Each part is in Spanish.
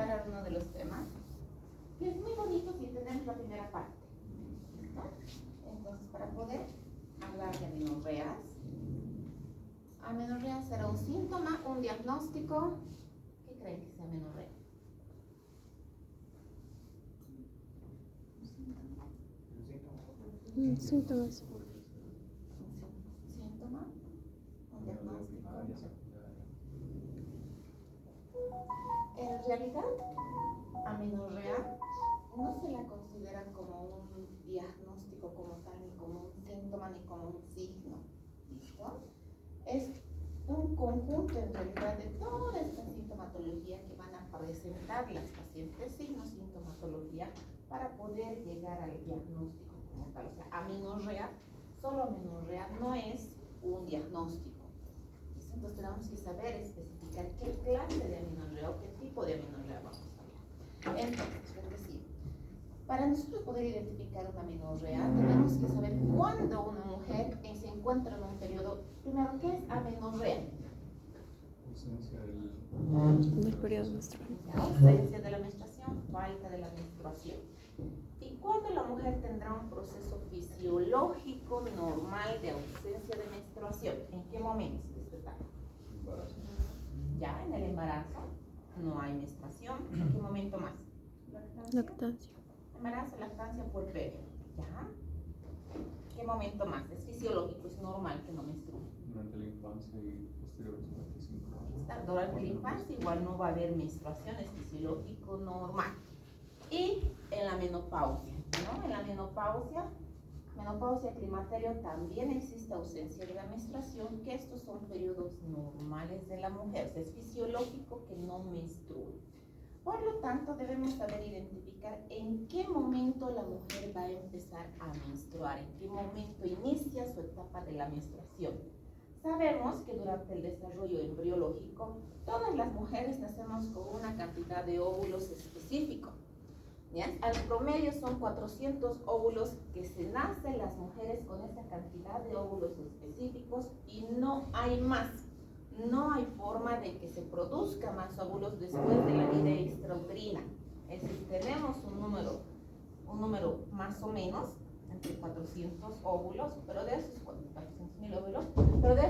aclarar uno de los temas, que es muy bonito si tenemos la primera parte, ¿no? Entonces, para poder hablar de amenorreas, amenorrea será un síntoma, un diagnóstico. ¿Qué creen que sea amenorrea? Síntomas. Síntoma, un diagnóstico. En realidad, amenorrea no se la considera como un diagnóstico como tal, ni como un síntoma, ni como un signo. ¿Listo? Es un conjunto en realidad de toda esta sintomatología que van a presentar las pacientes, signos, sintomatología, para poder llegar al diagnóstico como tal. O sea, amenorrea, solo amenorrea no es un diagnóstico. ¿Listo? Entonces tenemos que saber especificar qué clase de amenorrea o qué tipo de amenorrea vamos a hablar. Entonces, es decir, para nosotros poder identificar una amenorrea, tenemos que saber cuándo una mujer se encuentra en un periodo. Primero, ¿qué es amenorrea? Ausencia del periodo menstrual. Ausencia de la menstruación, falta de la menstruación. ¿Y cuándo la mujer tendrá un proceso fisiológico normal de ausencia de menstruación? ¿En qué momento de esta etapa? Embarazo. Ya en el embarazo no hay menstruación. ¿En qué momento más? Lactancia. Embarazo, lactancia, puerperio. ¿Ya? ¿Qué momento más? Es fisiológico, es normal que no menstrue. Durante la infancia y posterior a los 45 años. Durante la infancia igual no va a haber menstruación, es fisiológico, normal. Y en la menopausia, ¿no? En la menopausia climaterio, también existe ausencia de la menstruación, que estos son periodos normales de la mujer. O sea, es fisiológico que no menstrue. Por lo tanto, debemos saber identificar en qué momento la mujer va a empezar a menstruar, en qué momento inicia su etapa de la menstruación. Sabemos que durante el desarrollo embriológico, todas las mujeres nacemos con una cantidad de óvulos específico. ¿Ya? Al promedio son 400 óvulos que se nacen las mujeres con esa cantidad de óvulos específicos y no hay más. No hay forma de que se produzca más óvulos después de la vida extrauterina. Es decir, tenemos un número más o menos entre 400 óvulos, pero de esos 400.000 óvulos, pero de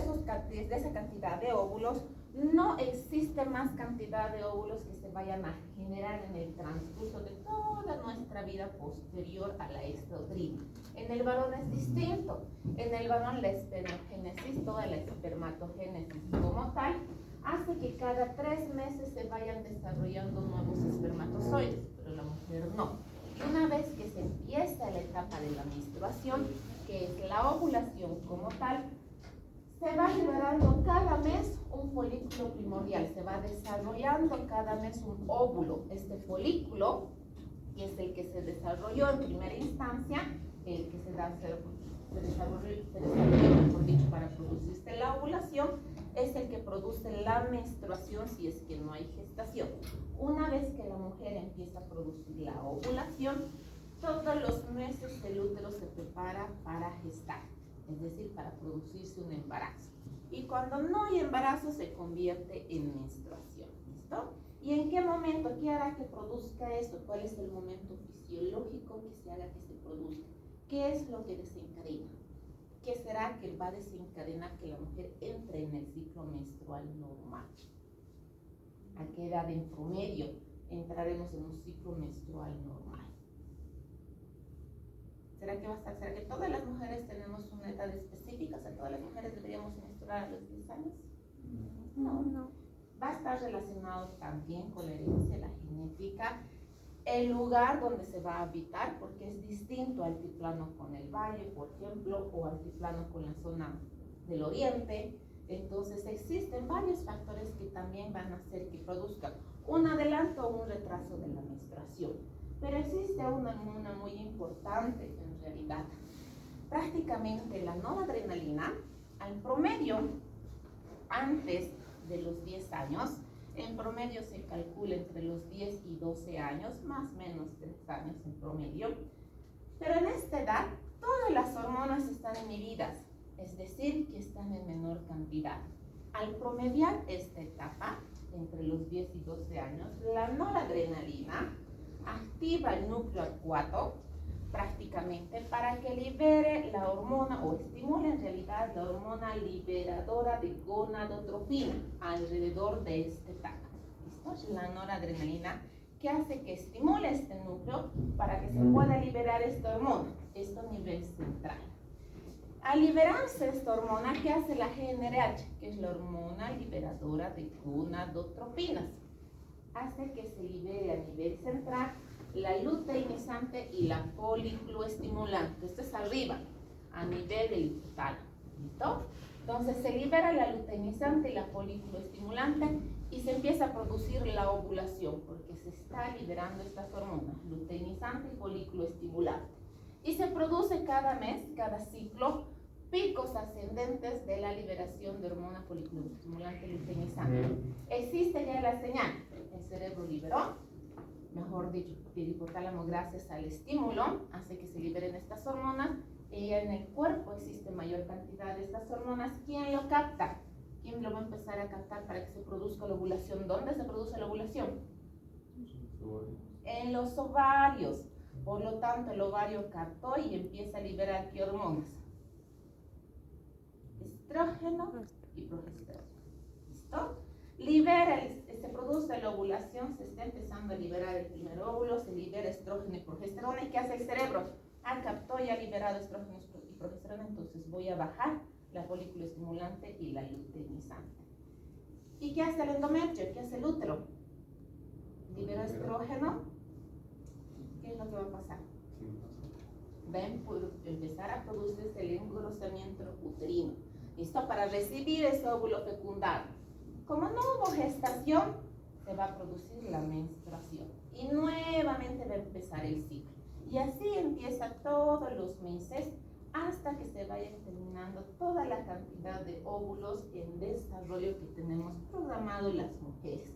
esa cantidad de óvulos no existe más cantidad de óvulos que se vayan a generar en el transcurso de toda nuestra vida posterior a la extrauterina. En el varón es distinto. En el varón la espermogénesis, toda la espermatogénesis como tal, hace que cada 3 meses se vayan desarrollando nuevos espermatozoides, pero la mujer no. Una vez que se empieza la etapa de la menstruación, que es la ovulación como tal, se va liberando cada mes un folículo primordial, se va desarrollando cada mes un óvulo. Este folículo, que es el que se desarrolló en primera instancia, el que se desarrolló, mejor dicho, para producirse la ovulación, es el que produce la menstruación si es que no hay gestación. Una vez que la mujer empieza a producir la ovulación, todos los meses el útero se prepara para gestar, es decir, para producirse un embarazo. Y cuando no hay embarazo se convierte en menstruación. ¿Listo? ¿Y en qué momento? ¿Qué hará que produzca esto? ¿Cuál es el momento fisiológico que se haga que se produzca? ¿Qué es lo que desencadena? ¿Qué será que va a desencadenar que la mujer entre en el ciclo menstrual normal? ¿A qué edad en promedio entraremos en un ciclo menstrual normal? ¿Será que todas las mujeres tenemos una edad específica? O sea, ¿todas las mujeres deberíamos menstruar a los 10 años? No. Va a estar relacionado también con la herencia, la genética, el lugar donde se va a habitar, porque es distinto altiplano con el valle, por ejemplo, o altiplano con la zona del oriente. Entonces existen varios factores que también van a hacer que produzcan un adelanto o un retraso de la menstruación. Pero existe una muy importante en realidad. Prácticamente la noradrenalina, al promedio, antes de los 10 años, en promedio se calcula entre los 10 y 12 años, más o menos 3 años en promedio. Pero en esta edad, todas las hormonas están inhibidas, es decir, que están en menor cantidad. Al promediar esta etapa, entre los 10 y 12 años, la noradrenalina activa el núcleo acuato prácticamente para que libere la hormona o estimule en realidad la hormona liberadora de gonadotropina alrededor de este etapa. ¿Listo? Es la noradrenalina que hace que estimule este núcleo para que se pueda liberar esta hormona, esto a nivel central. Al liberarse esta hormona, ¿qué hace la GnRH? Que es la hormona liberadora de gonadotropinas. Hace que se libere a nivel central la luteinizante y la folículoestimulante. Esto es arriba, a nivel del hipotálamo. ¿Listo? Entonces se libera la luteinizante y la folículoestimulante y se empieza a producir la ovulación porque se está liberando estas hormonas, luteinizante y folículoestimulante. Y se produce cada mes, cada ciclo, picos ascendentes de la liberación de hormona folículoestimulante y luteinizante. Existe ya la señal, el cerebro liberó, mejor dicho, el hipotálamo gracias al estímulo hace que se liberen estas hormonas y en el cuerpo existe mayor cantidad de estas hormonas. ¿Quién lo capta? ¿Quién lo va a empezar a captar para que se produzca la ovulación? ¿Dónde se produce la ovulación? En los ovarios. Por lo tanto, el ovario captó y empieza a liberar ¿qué hormonas? Estrógeno y progesterona. ¿Listo? Libera, se produce la ovulación, se está empezando a liberar el primer óvulo, se libera estrógeno y progesterona. ¿Y qué hace el cerebro? Captó y ha liberado estrógeno y progesterona, entonces voy a bajar la folículo estimulante y la luteinizante. ¿Y qué hace el endometrio? ¿Qué hace el útero? Liberó estrógeno. ¿Qué es lo que va a pasar? Va a empezar a producirse el engrosamiento uterino. ¿Listo? Para recibir ese óvulo fecundado. Como no hubo gestación, se va a producir la menstruación. Y nuevamente va a empezar el ciclo. Y así empieza todos los meses hasta que se vaya terminando toda la cantidad de óvulos en desarrollo que tenemos programado las mujeres.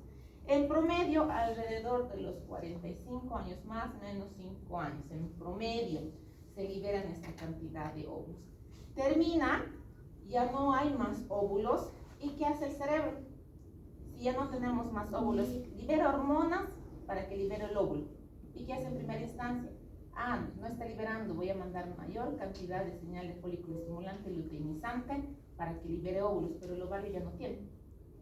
En promedio, alrededor de los 45 años, más o menos 5 años, en promedio, se liberan esta cantidad de óvulos. Termina, ya no hay más óvulos, ¿y qué hace el cerebro? Si ya no tenemos más óvulos, libera hormonas para que libere el óvulo. ¿Y qué hace en primera instancia? No está liberando, voy a mandar mayor cantidad de señal de folículo estimulante y luteinizante para que libere óvulos, pero el ovario ya no tiene.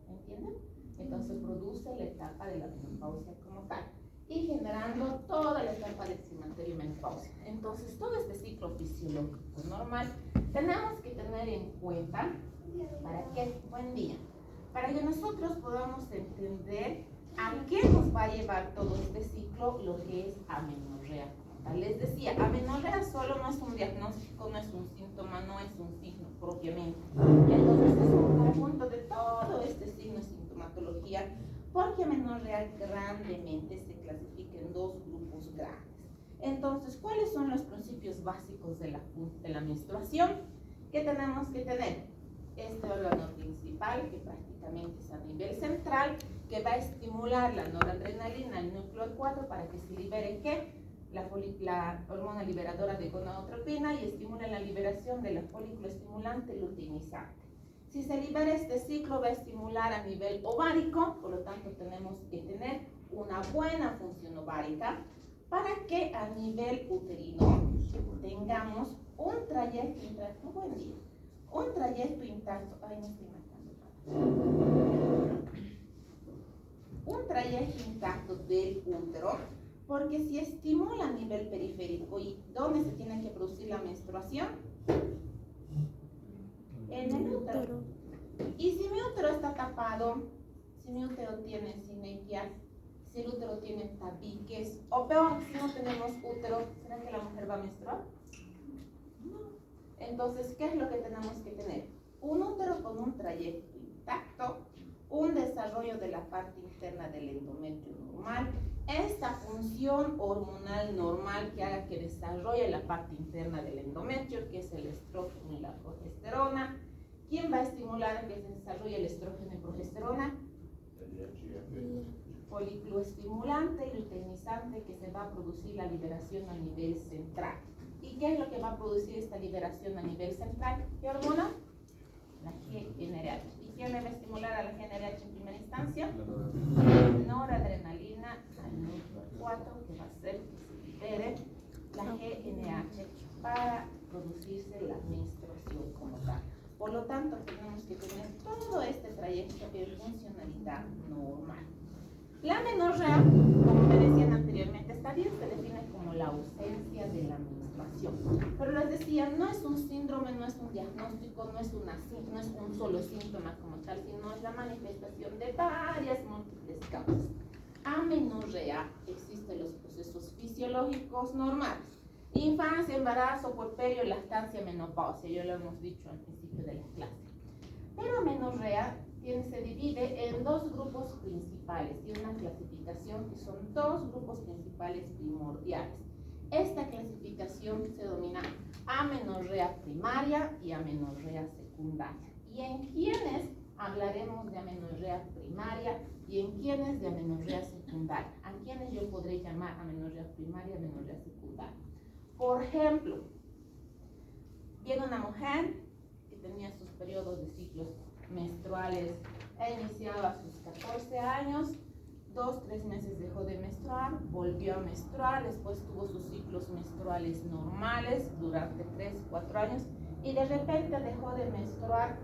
¿Entienden? Entonces produce la etapa de la menopausia como tal y generando toda la etapa del climaterio y menopausia. Entonces todo este ciclo fisiológico normal tenemos que tener en cuenta para que, buen día, para que nosotros podamos entender a qué nos va a llevar todo este ciclo, lo que es amenorrea. Les decía, amenorrea solo no es un diagnóstico, no es un síntoma, no es un signo propiamente. Y entonces es un conjunto de todo este signo y sintomatología, porque amenorrea grandemente se clasifica en dos grupos grandes. Entonces, ¿cuáles son los principios básicos de la menstruación? ¿Qué tenemos que tener? Este órgano principal, que prácticamente es a nivel central, que va a estimular la noradrenalina, el núcleo 4, para que se libere ¿qué? La hormona liberadora de gonadotropina y estimula la liberación de la folículo estimulante luteinizante. Si se libera este ciclo, va a estimular a nivel ovárico, por lo tanto tenemos que tener una buena función ovárica para que a nivel uterino tengamos un trayecto intacto, buen día, un trayecto intacto, un trayecto intacto del útero, porque si estimula a nivel periférico, ¿y dónde se tiene que producir la menstruación? En el útero. Y si mi útero está tapado, si mi útero tiene sinequias, si el útero tiene tabiques, o peor, si no tenemos útero, ¿será que la mujer va a menstruar? No. Entonces, ¿qué es lo que tenemos que tener? Un útero con un trayecto intacto, un desarrollo de la parte interna del endometrio normal, esta función hormonal normal que haga que desarrolle la parte interna del endometrio, que es el estrógeno y la progesterona. ¿Quién va a estimular a que se desarrolle el estrógeno y progesterona? Folículo estimulante y luteinizante, que se va a producir la liberación a nivel central. ¿Y qué es lo que va a producir esta liberación a nivel central? ¿Qué hormona? La GnRH. ¿Y quién le va a estimular a la GnRH en primera instancia? 4 que va a hacer que se libere la GNH para producirse la menstruación como tal. Por lo tanto, tenemos que tener todo este trayecto en funcionalidad normal. La menorrea, como me decían anteriormente, está bien, se define como la ausencia de la menstruación. Pero les decía, no es un síndrome, no es un diagnóstico, no es un solo síntoma como tal, sino es la manifestación de varias múltiples causas. Amenorrea, existen los procesos fisiológicos normales. Infancia, embarazo, puerperio, lactancia, menopausia, ya lo hemos dicho al principio de la clase. Pero amenorrea se divide en dos grupos principales y una clasificación que son dos grupos principales primordiales. Esta clasificación se denomina amenorrea primaria y amenorrea secundaria. ¿Y en quiénes hablaremos de amenorrea primaria y en quiénes de amenorrea secundaria? ¿A quiénes yo podré llamar amenorrea primaria y amenorrea secundaria? Por ejemplo, viene una mujer que tenía sus periodos de ciclos menstruales, iniciaba a sus 14 años, 2-3 meses dejó de menstruar, volvió a menstruar, después tuvo sus ciclos menstruales normales durante 3-4 años y de repente dejó de menstruar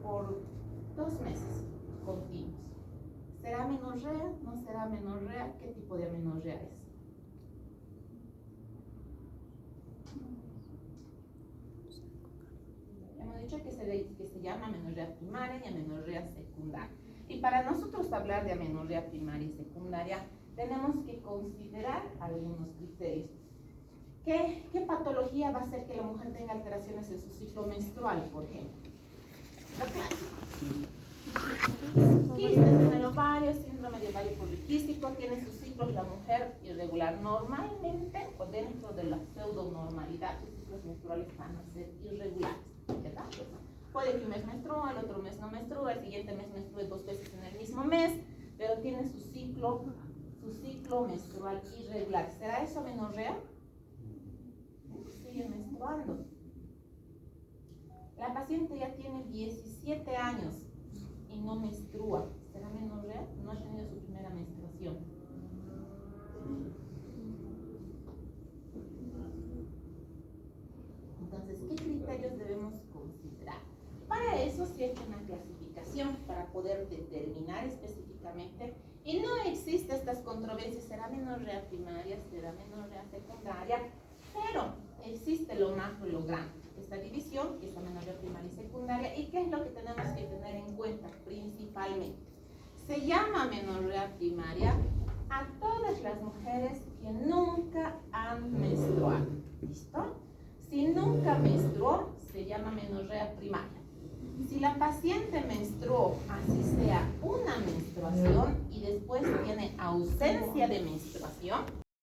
por 2 meses continuos. ¿Será amenorrea? ¿No será amenorrea? ¿Qué tipo de amenorrea es? Hemos dicho que se llama amenorrea primaria y amenorrea secundaria. Y para nosotros hablar de amenorrea primaria y secundaria, tenemos que considerar algunos criterios. ¿Qué patología va a hacer que la mujer tenga alteraciones en su ciclo menstrual, por ejemplo? Lo clásico. Quistes en el ovario, síndrome de ovario poliquístico, tiene sus ciclos la mujer irregular. Normalmente, o dentro de la pseudonormalidad, sus ciclos menstruales van a ser irregulares, ¿verdad? Puede que un mes menstrua, el otro mes no menstrua, el siguiente mes menstrue 2 veces en el mismo mes, pero tiene su ciclo menstrual irregular. ¿Será eso amenorrea? Sigue menstruando. La paciente ya tiene 17 años y no menstrua. ¿Será amenorrea? No ha tenido su primera menstruación. Entonces, ¿qué criterios debemos considerar? Para eso se ha hecho una clasificación para poder determinar específicamente, y no existen estas controversias, será amenorrea primaria, será amenorrea secundaria, pero existe lo macro y lo grande, esta división, que es amenorrea primaria y secundaria, y qué es lo que tenemos que tener en cuenta principalmente. Se llama amenorrea primaria a todas las mujeres que nunca han menstruado, ¿listo? Si nunca menstruó, se llama amenorrea primaria. Si la paciente menstruó, así sea una menstruación, y después tiene ausencia de menstruación,